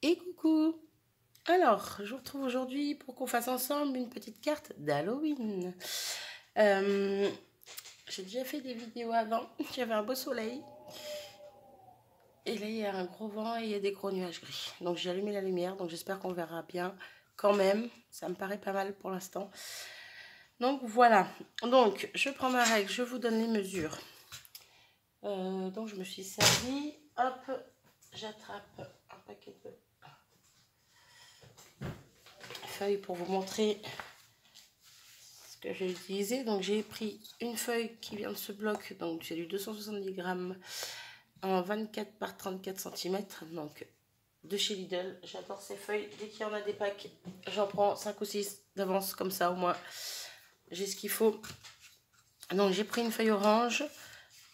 Et coucou! Alors, je vous retrouve aujourd'hui pour qu'on fasse ensemble une petite carte d'Halloween. J'ai déjà fait des vidéos avant, j'avais un beau soleil. Et là, il y a un gros vent et il y a des gros nuages gris. Donc, j'ai allumé la lumière, donc j'espère qu'on verra bien quand même. Ça me paraît pas mal pour l'instant. Donc, voilà. Donc, je prends ma règle, je vous donne les mesures. Donc, je me suis servi. Hop, j'attrape un paquet de feuilles pour vous montrer ce que j'ai utilisé. Donc j'ai pris une feuille qui vient de ce bloc, donc c'est du 270 grammes en 24 par 34 cm, donc de chez Lidl. J'adore ces feuilles, dès qu'il y en a des packs, j'en prends 5 ou 6 d'avance, comme ça au moins j'ai ce qu'il faut. Donc j'ai pris une feuille orange,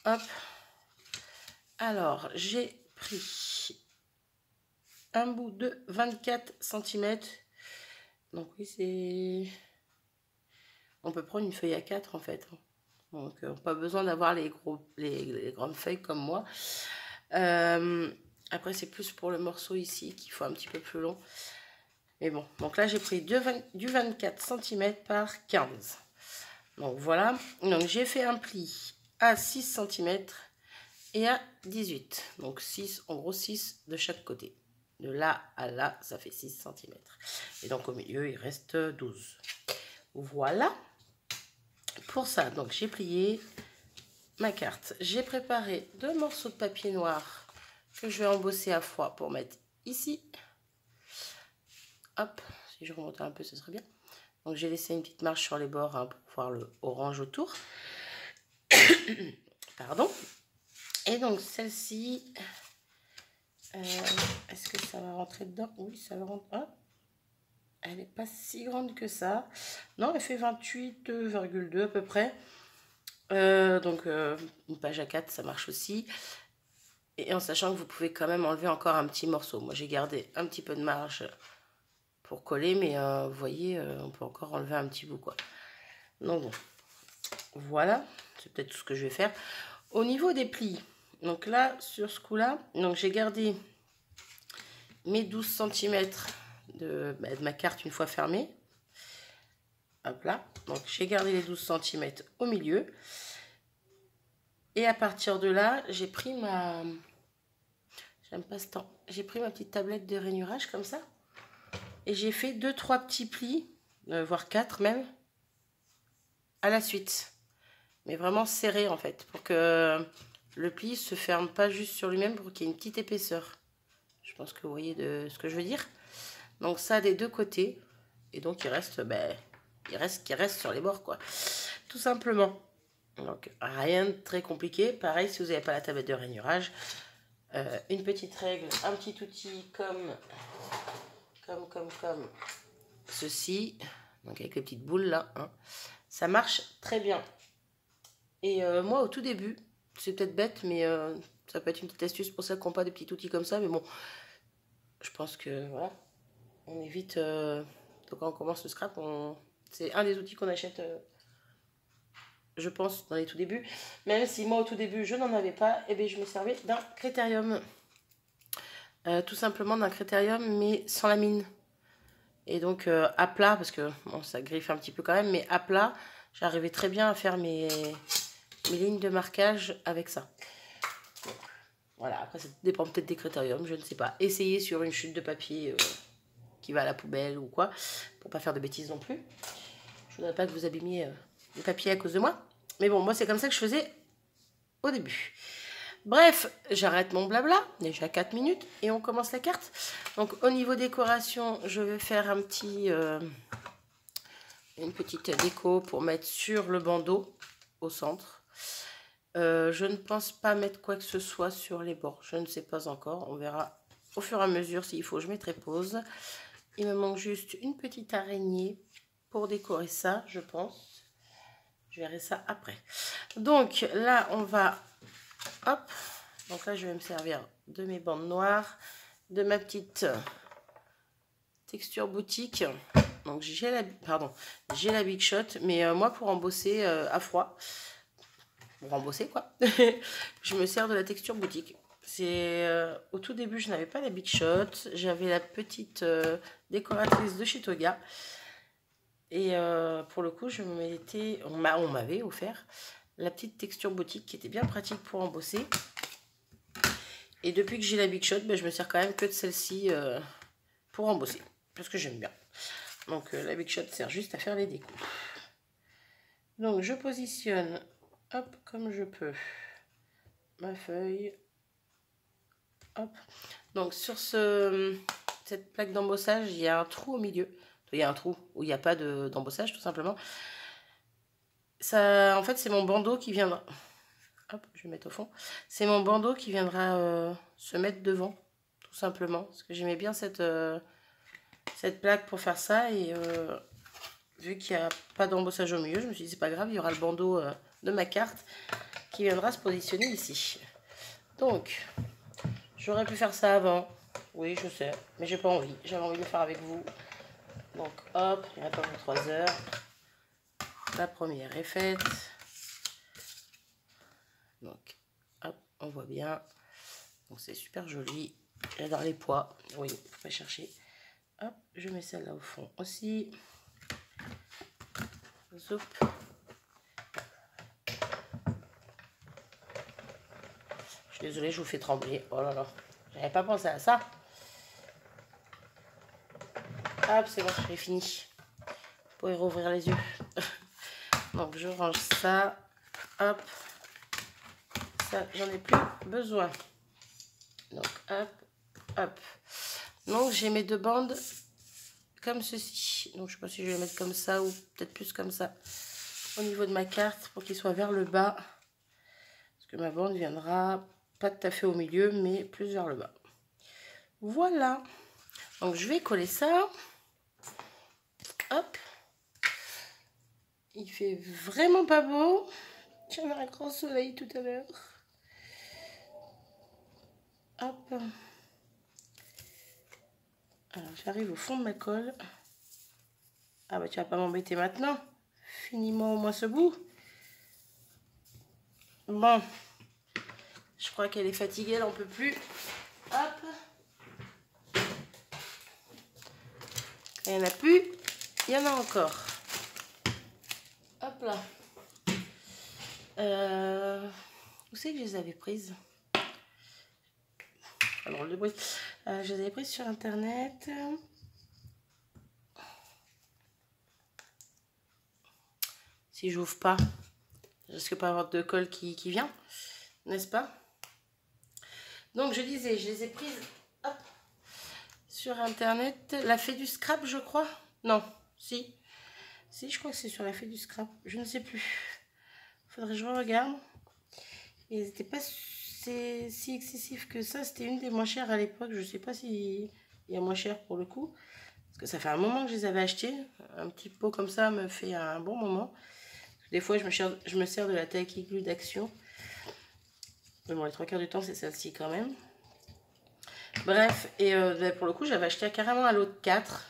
hop, alors j'ai pris un bout de 24 cm. Donc oui, c'est... On peut prendre une feuille à 4 en fait. Donc pas besoin d'avoir les grandes feuilles comme moi. Après c'est plus pour le morceau ici qu'il faut un petit peu plus long. Mais bon, donc là j'ai pris du 24 cm par 15. Donc voilà. Donc j'ai fait un pli à 6 cm et à 18. Donc 6, en gros 6 de chaque côté. De là à là, ça fait 6 cm. Et donc au milieu, il reste 12. Voilà. Pour ça, donc j'ai plié ma carte. J'ai préparé 2 morceaux de papier noir que je vais embosser à froid pour mettre ici. Hop, si je remonte un peu, ce serait bien. Donc j'ai laissé une petite marge sur les bords hein, pour voir le orange autour. Pardon. Et donc celle-ci, est-ce que ça va rentrer dedans? Oui, ça va rentrer. Ah, elle n'est pas si grande que ça. Non, elle fait 28,2 à peu près. Donc une page à 4, ça marche aussi. Et en sachant que vous pouvez quand même enlever encore un petit morceau. Moi, j'ai gardé un petit peu de marge pour coller, mais vous voyez, on peut encore enlever un petit bout, quoi. Donc bon, voilà, c'est peut-être tout ce que je vais faire. Au niveau des plis, donc là, sur ce coup-là, donc j'ai gardé mes 12 cm de ma carte une fois fermée. Hop là, donc j'ai gardé les 12 cm au milieu. Et à partir de là, j'ai pris ma... J'aime pas ce temps. J'ai pris ma petite tablette de rainurage comme ça. Et j'ai fait 2-3 petits plis, voire 4 même, à la suite. Mais vraiment serré en fait, pour que le pli se ferme pas juste sur lui-même, pour qu'il y ait une petite épaisseur. Je pense que vous voyez de ce que je veux dire. Donc ça des deux côtés. Et donc il reste, qui reste sur les bords quoi. Tout simplement. Donc rien de très compliqué. Pareil si vous n'avez pas la tablette de rainurage. Une petite règle, un petit outil comme ceci, donc avec les petites boules là, hein. Ça marche très bien. Et moi au tout début, c'est peut-être bête, mais ça peut être une petite astuce pour ça qu'on n'a pas des petits outils comme ça, mais bon, je pense que voilà, on évite, donc quand on commence le scrap, c'est un des outils qu'on achète, je pense, dans les tout débuts, même si moi au tout début je n'en avais pas, et bien je me servais d'un critérium, tout simplement d'un critérium, mais sans la mine. Et donc à plat, parce que bon, ça griffe un petit peu quand même, mais à plat, j'arrivais très bien à faire mes lignes de marquage avec ça. Donc, voilà, après ça dépend peut-être des critériums, je ne sais pas. Essayez sur une chute de papier qui va à la poubelle ou quoi, pour pas faire de bêtises non plus. Je voudrais pas que vous abîmiez le papier à cause de moi. Mais bon, moi c'est comme ça que je faisais au début. Bref, j'arrête mon blabla, déjà 4 minutes, et on commence la carte. Donc au niveau décoration, je vais faire un petit, une petite déco pour mettre sur le bandeau, au centre. Je ne pense pas mettre quoi que ce soit sur les bords, je ne sais pas encore, on verra au fur et à mesure, s'il faut je mettrai pause. Il me manque juste une petite araignée pour décorer ça, je pense. Je verrai ça après. Donc là, on va... Hop, donc là je vais me servir de mes bandes noires, de ma petite texture boutique. Donc j'ai la Big Shot, mais moi pour embosser à froid, pour embosser quoi, je me sers de la texture boutique. C'est au tout début, je n'avais pas la Big Shot. J'avais la petite décoratrice de chez Toga. Et pour le coup, on m'avait offert la petite texture boutique qui était bien pratique pour embosser. Et depuis que j'ai la Big Shot, ben, je me sers quand même que de celle-ci pour embosser. Parce que j'aime bien. Donc la Big Shot sert juste à faire les découpes. Donc je positionne, hop, comme je peux, ma feuille. Hop. Donc sur cette plaque d'embossage, il y a un trou au milieu. Il y a un trou où il n'y a pas d'embossage tout simplement. Ça, en fait, c'est mon bandeau qui viendra. Hop, je vais mettre au fond. C'est mon bandeau qui viendra se mettre devant, tout simplement. Parce que j'aimais bien cette plaque pour faire ça. Et vu qu'il n'y a pas d'embossage au milieu, je me suis dit, c'est pas grave, il y aura le bandeau de ma carte qui viendra se positionner ici. Donc, j'aurais pu faire ça avant. Oui, je sais, mais j'ai pas envie. J'avais envie de le faire avec vous. Donc, hop, il attend 3 heures. La première est faite. Donc, hop, on voit bien. Donc, c'est super joli. J'adore les pois. Oui, faut pas chercher. Hop, je mets celle-là au fond aussi. Zoup. Je suis désolée, je vous fais trembler. Oh là là, j'avais pas pensé à ça. Hop, c'est bon, j'ai fini. Vous pouvez rouvrir les yeux. Donc, je range ça. Hop. Ça, j'en ai plus besoin. Donc, hop, hop. Donc, j'ai mes 2 bandes comme ceci. Donc, je sais pas si je vais les mettre comme ça ou peut-être plus comme ça. Au niveau de ma carte, pour qu'il soit vers le bas. Parce que ma bande viendra pas tout à fait au milieu, mais plus vers le bas. Voilà. Donc, je vais coller ça. Hop. Il fait vraiment pas beau. J'avais un grand soleil tout à l'heure. Hop. Alors, j'arrive au fond de ma colle. Ah bah, tu vas pas m'embêter maintenant. Finis-moi au moins ce bout. Bon. Je crois qu'elle est fatiguée, elle en peut plus. Hop. Il n'y en a plus. Il y en a encore. Hop là. Où c'est que je les avais prises? Alors, le bruit. Je les avais prises sur internet. Si j'ouvre pas, je risque pas avoir de colle qui vient, n'est-ce pas? Donc je disais, je les ai prises hop, sur internet. La Fée du Scrap, je crois. Non, si. Si, je crois que c'est sur la Fée du Scrap. Je ne sais plus. Faudrait que je regarde. Ils n'étaient pas si excessifs que ça. C'était une des moins chères à l'époque. Je ne sais pas s'il y a moins cher pour le coup. Parce que ça fait un moment que je les avais achetés. Un petit pot comme ça me fait un bon moment. Des fois, je me sers de la Tacky Glue d'Action. Mais bon, les 3 quarts du temps, c'est celle-ci quand même. Bref, et pour le coup, j'avais acheté carrément un lot de 4.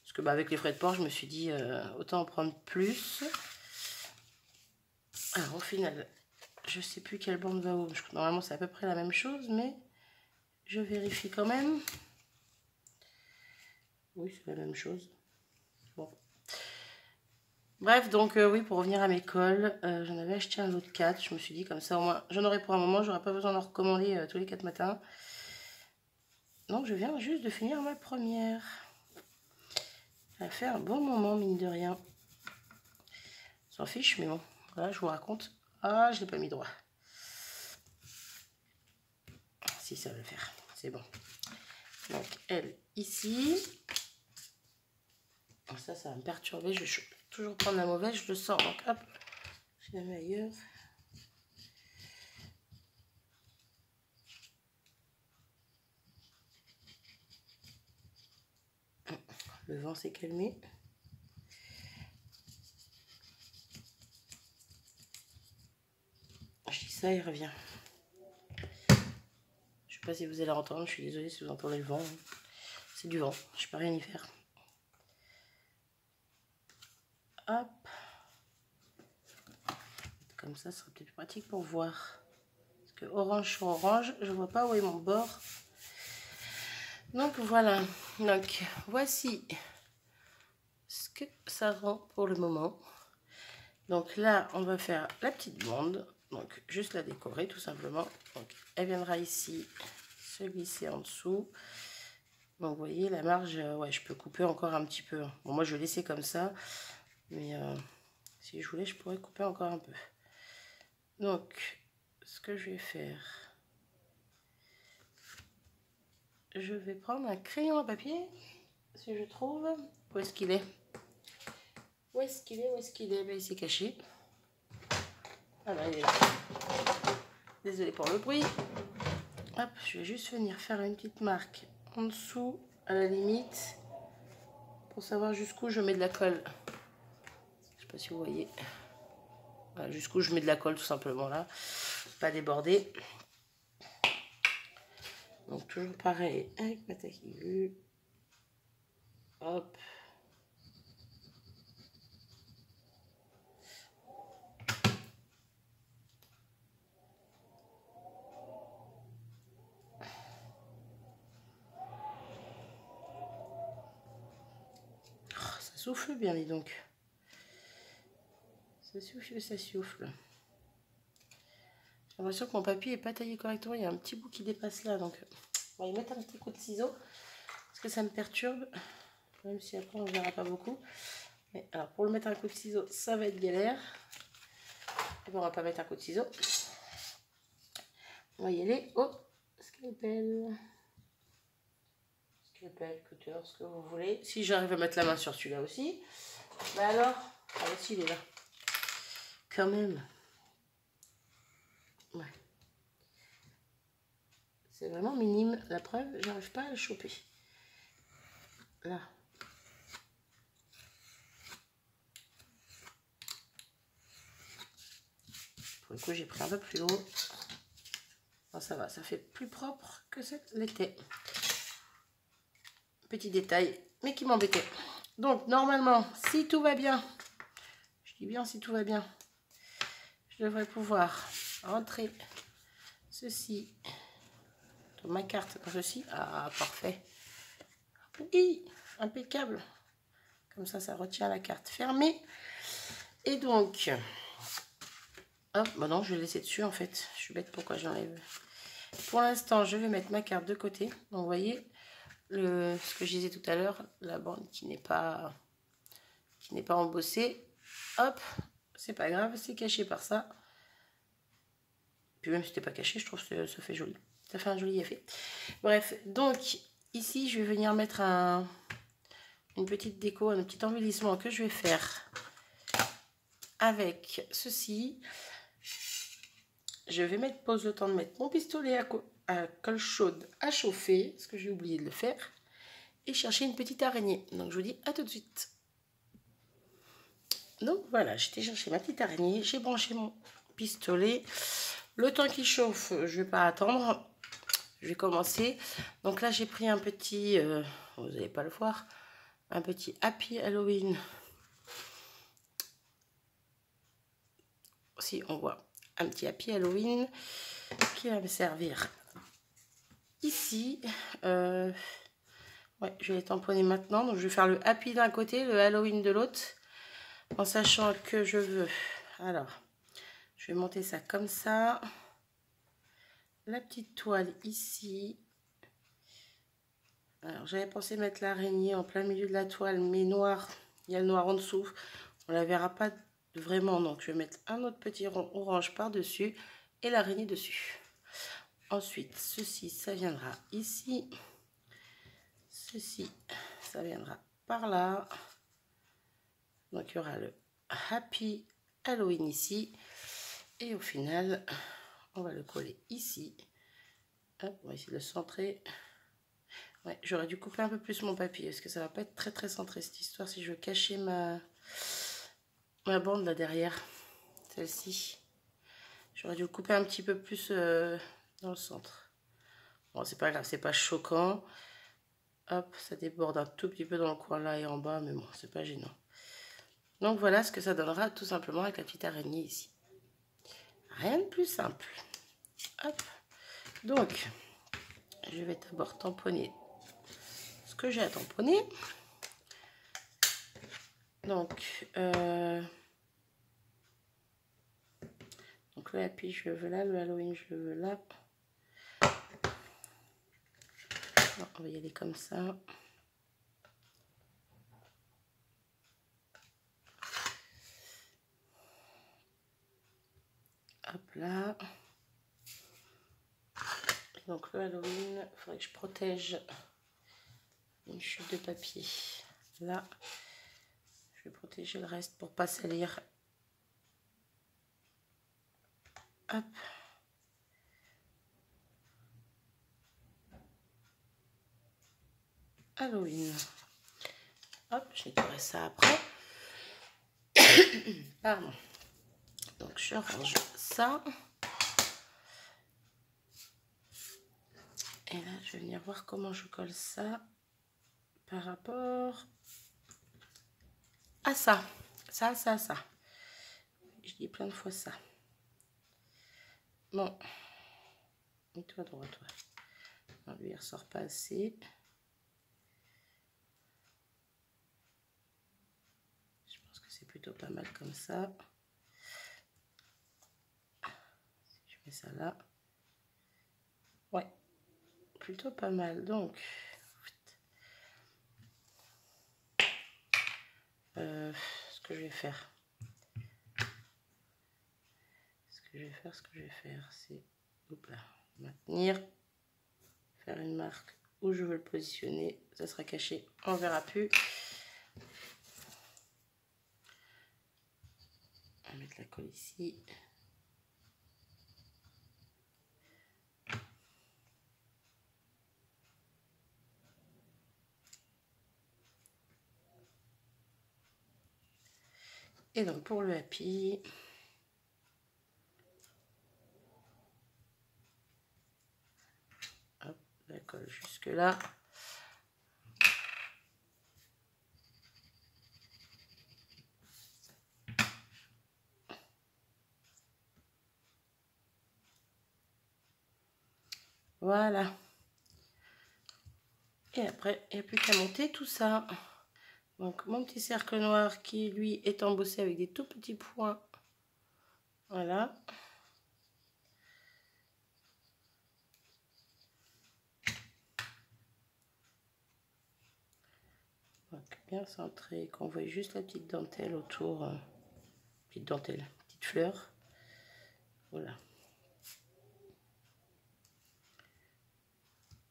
Parce que avec les frais de port, je me suis dit, autant en prendre plus. Alors, au final, je sais plus quelle bande va où. Normalement, c'est à peu près la même chose, mais je vérifie quand même. Oui, c'est la même chose. Bon. Bref, donc oui, pour revenir à mes colles, j'en avais acheté un lot de 4. Je me suis dit, comme ça, au moins, j'en aurai pour un moment. J'aurai pas besoin d'en recommander tous les 4 matins. Donc, je viens juste de finir ma première. Ça a fait un bon moment, mine de rien. S'en fiche, mais bon, voilà, je vous raconte. Ah, je l'ai pas mis droit. Si, ça va le faire, c'est bon. Donc, elle, ici. Ça va me perturber. Je vais toujours prendre la mauvaise, je le sens. Donc, hop, je la mets ailleurs. Le vent s'est calmé. Je dis ça, il revient. Je sais pas si vous allez entendre, je suis désolée si vous entendez le vent. C'est du vent, je peux rien y faire. Hop. Comme ça, ce sera peut-être pratique pour voir. que orange sur orange, je vois pas où est mon bord. Donc voilà, donc voici ce que ça rend pour le moment. Donc là, on va faire la petite bande, donc juste la décorer tout simplement. Donc elle viendra ici se glisser en dessous. Donc vous voyez la marge, ouais, je peux couper encore un petit peu. Bon, moi je vais laisser comme ça, mais si je voulais, je pourrais couper encore un peu. Donc ce que je vais faire, je vais prendre un crayon à papier, si je trouve. Où est-ce qu'il est? Où est-ce qu'il est? Où est-ce qu'il est? Ben, il s'est caché. Ah là, il est là. Désolée pour le bruit. Hop, je vais juste venir faire une petite marque en dessous, à la limite, pour savoir jusqu'où je mets de la colle. Je sais pas si vous voyez. Voilà, jusqu'où je mets de la colle tout simplement là. Pas déborder. Donc toujours pareil avec ma taquille. Hop. Oh, ça souffle bien, dis donc. Ça souffle, ça souffle. J'ai l'impression que mon papier n'est pas taillé correctement. Il y a un petit bout qui dépasse là. Donc on va y mettre un petit coup de ciseau. Parce que ça me perturbe. Même si après on ne verra pas beaucoup. Mais alors pour le mettre un coup de ciseau, ça va être galère. Et bon, on va pas mettre un coup de ciseau. On va y aller au scalpel. Scalpel, cutter, ce que vous voulez. Si j'arrive à mettre la main sur celui-là aussi. Bah alors, ah aussi il est là. Quand même. Ouais. C'est vraiment minime. La preuve, j'arrive pas à le choper. Là. Pour le coup, j'ai pris un peu plus haut. Bon, ça va, ça fait plus propre que ça l'était. Petit détail, mais qui m'embêtait. Donc, normalement, si tout va bien, je dis bien si tout va bien, je devrais pouvoir rentrer ceci dans ma carte dans ceci. Ah, parfait. Oui, impeccable. Comme ça retient la carte fermée. Et donc, hop, bah non, je vais laisser dessus en fait. Je suis bête, pourquoi j'enlève. Pour l'instant, je vais mettre ma carte de côté. Donc, vous voyez, ce que je disais tout à l'heure, la bande qui n'est pas embossée. Hop, c'est pas grave, c'est caché par ça. Puis même si c'était pas caché, je trouve que ça fait joli. Ça fait un joli effet. Bref, donc ici, je vais venir mettre une petite déco, un petit embellissement que je vais faire avec ceci. Je vais mettre pause le temps de mettre mon pistolet à colle chaude à chauffer, parce que j'ai oublié de le faire, et chercher une petite araignée. Donc je vous dis à tout de suite. Donc voilà, j'étais chercher ma petite araignée, j'ai branché mon pistolet. Le temps qu'il chauffe, je vais pas attendre, je vais commencer. Donc là j'ai pris un petit, vous n'allez pas le voir, un petit Happy Halloween. Si on voit un petit Happy Halloween qui va me servir ici. Ouais, je vais les tamponner maintenant. Donc je vais faire le Happy d'un côté, le Halloween de l'autre, en sachant que je veux. Alors, je vais monter ça comme ça. La petite toile ici. Alors j'avais pensé mettre l'araignée en plein milieu de la toile, mais noir. Il y a le noir en dessous. On la verra pas vraiment. Donc je vais mettre un autre petit rond orange par-dessus et l'araignée dessus. Ensuite, ceci, ça viendra ici. Ceci, ça viendra par là. Donc, il y aura le Happy Halloween ici. Et au final, on va le coller ici. Hop, on va essayer de le centrer. Ouais, j'aurais dû couper un peu plus mon papier parce que ça va pas être très centré cette histoire si je veux cacher ma bande là derrière. Celle-ci. J'aurais dû le couper un petit peu plus dans le centre. Bon, c'est pas grave, c'est pas choquant. Hop, ça déborde un tout petit peu dans le coin là et en bas, mais bon, c'est pas gênant. Donc voilà ce que ça donnera tout simplement avec la petite araignée ici. Rien de plus simple. Hop. Donc, je vais d'abord tamponner ce que j'ai à tamponner. Donc le happy, je le veux là. Le Halloween, je le veux là. Non, on va y aller comme ça. Hop là. Donc le Halloween, il faudrait que je protège une chute de papier. Là, je vais protéger le reste pour pas salir. Hop. Halloween. Hop, je nettoierai ça après. Pardon. Donc je range ça. Et là, je vais venir voir comment je colle ça par rapport à ça. Ça. Je dis plein de fois ça. Bon. Mets-toi droit, toi. Non, lui, il ressort pas assez. Je pense que c'est plutôt pas mal comme ça. Je mets ça là. Ouais. Plutôt pas mal. Donc, ce que je vais faire, c'est maintenir, faire une marque où je veux le positionner. Ça sera caché, on verra plus. On va mettre la colle ici. Et donc pour le happy, hop, la colle jusque là. Voilà. Et après, il n'y a plus qu'à monter tout ça. Donc mon petit cercle noir qui lui est embossé avec des tout petits points. Voilà. Donc bien centré, qu'on voit juste la petite dentelle autour. Petite dentelle, petite fleur. Voilà.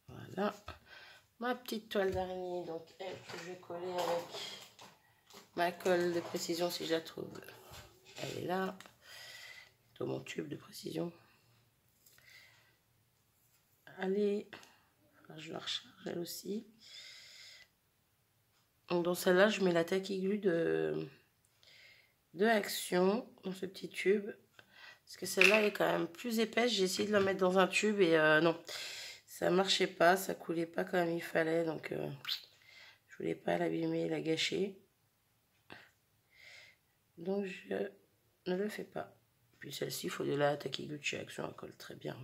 Voilà. Ma petite toile d'araignée, donc elle que je vais coller avec ma colle de précision si je la trouve. Elle est là. Dans mon tube de précision. Allez, je la recharge elle aussi. Donc dans celle-là, je mets la taquiglue de Action dans ce petit tube. Parce que celle-là est quand même plus épaisse. J'ai essayé de la mettre dans un tube et non, ça marchait pas, ça coulait pas comme il fallait. Donc je voulais pas l'abîmer, la gâcher. Donc je ne le fais pas. Puis celle-ci, il faut de la taquiglue de chez Action, elle colle très bien.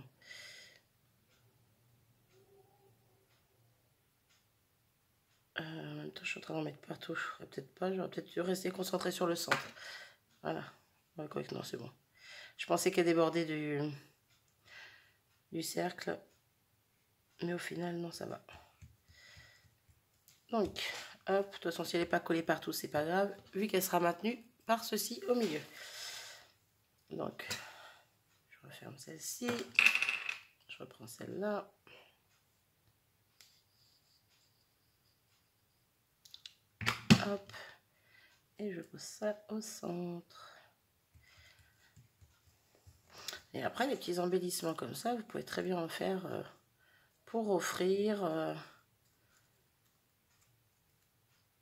En même temps, je suis en train d'en mettre partout. J'aurais peut-être dû rester concentré sur le centre. Voilà. Ouais, correct, non, c'est bon. Je pensais qu'elle débordait du cercle. Mais au final, non, ça va. Donc, hop, de toute façon, si elle n'est pas collée partout, c'est pas grave, vu qu'elle sera maintenue par ceci au milieu. Donc, je referme celle-ci. Je reprends celle-là. Hop. Et je pose ça au centre. Et après, les petits embellissements comme ça, vous pouvez très bien en faire pour offrir.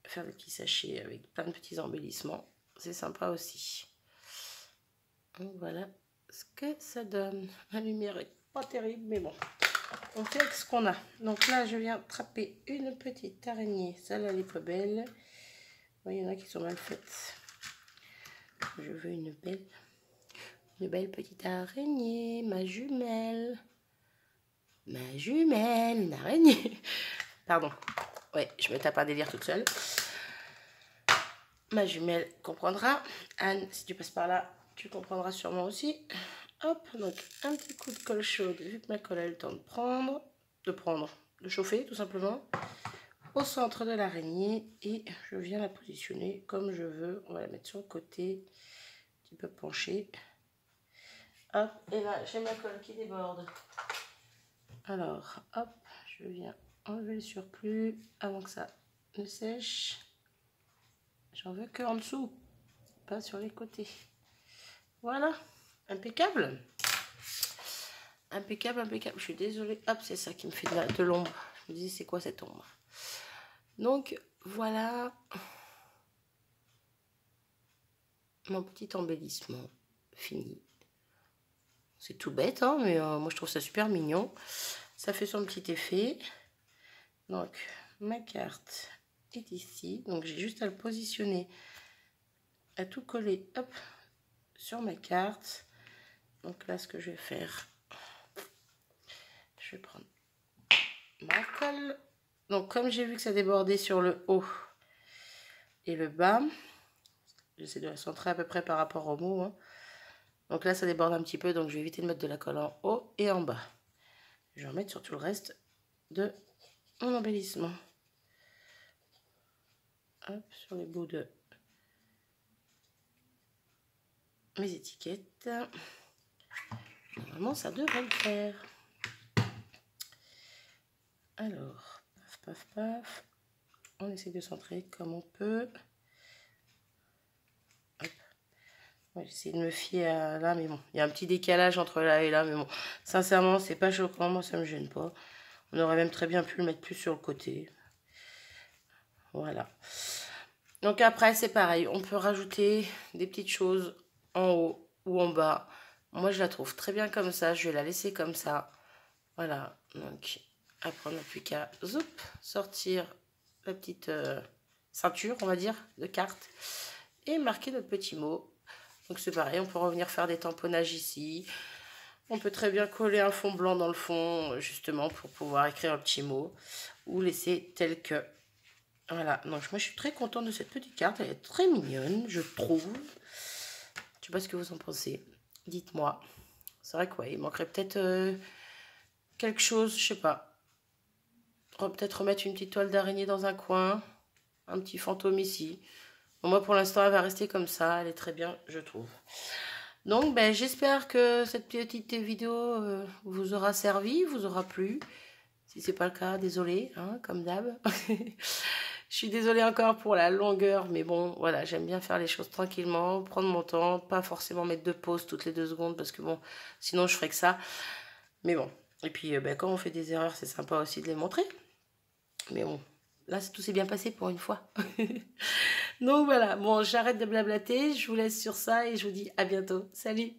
Faire des petits sachets avec plein de petits embellissements. C'est sympa aussi. Donc voilà ce que ça donne. La lumière est pas terrible, mais bon. On fait avec ce qu'on a. Donc là, je viens trapper une petite araignée. Celle-là, elle est pas belle. Il y en a qui sont mal faites. Je veux une belle. Une belle petite araignée, ma jumelle. Ma jumelle, une araignée. Pardon. Ouais, je me tape un délire toute seule. Ma jumelle comprendra. Anne, si tu passes par là, tu comprendras sûrement aussi. Hop, donc un petit coup de colle chaude, vu que ma colle a eu le temps de chauffer tout simplement, au centre de l'araignée, et je viens la positionner comme je veux. On va la mettre sur le côté, un petit peu penchée. Hop, et là j'ai ma colle qui déborde. Alors, hop, je viens enlever le surplus avant que ça ne sèche. J'en veux que en dessous, pas sur les côtés. Voilà, impeccable. Impeccable, impeccable. Je suis désolée. Hop, c'est ça qui me fait de l'ombre. Je me disais, c'est quoi cette ombre? Donc, voilà mon petit embellissement fini. C'est tout bête, hein, mais moi, je trouve ça super mignon. Ça fait son petit effet. Donc, ma carte est ici. Donc, j'ai juste à le positionner, à tout coller, hop, sur ma carte. Donc là, ce que je vais faire, je vais prendre ma colle. Donc, comme j'ai vu que ça débordait sur le haut et le bas, j'essaie de la centrer à peu près par rapport au mot. Hein. Donc là, ça déborde un petit peu, donc je vais éviter de mettre de la colle en haut et en bas. Je vais en mettre sur tout le reste de mon embellissement. Hop, sur les bouts de mes étiquettes. Normalement, ça devrait le faire. Alors, paf, paf, paf. On essaie de centrer comme on peut. J'essaie de me fier à là, mais bon, il y a un petit décalage entre là et là, mais bon, sincèrement, c'est pas choquant, moi ça me gêne pas. On aurait même très bien pu le mettre plus sur le côté. Voilà. Donc après, c'est pareil, on peut rajouter des petites choses en haut ou en bas. Moi, je la trouve très bien comme ça, je vais la laisser comme ça. Voilà, donc après, on n'a plus qu'à sortir la petite ceinture, on va dire, de carte et marquer notre petit mot. Donc c'est pareil, on peut revenir faire des tamponnages ici. On peut très bien coller un fond blanc dans le fond, justement, pour pouvoir écrire un petit mot. Ou laisser tel que. Voilà, donc moi je suis très contente de cette petite carte. Elle est très mignonne, je trouve. Je sais pas ce que vous en pensez. Dites-moi. C'est vrai quoi, il manquerait peut-être quelque chose, je sais pas. Peut-être remettre une petite toile d'araignée dans un coin. Un petit fantôme ici. Bon, moi pour l'instant elle va rester comme ça, elle est très bien, je trouve. Donc, ben, j'espère que cette petite vidéo vous aura servi, vous aura plu. Si c'est pas le cas, désolé, hein, comme d'hab. Je suis désolée encore pour la longueur, mais bon, voilà, j'aime bien faire les choses tranquillement, prendre mon temps, pas forcément mettre de pause toutes les 2 secondes, parce que bon, sinon je ferais que ça. Mais bon, et puis ben, quand on fait des erreurs, c'est sympa aussi de les montrer. Mais bon, là, tout s'est bien passé pour une fois. Donc voilà, bon, j'arrête de blablater, je vous laisse sur ça et je vous dis à bientôt. Salut!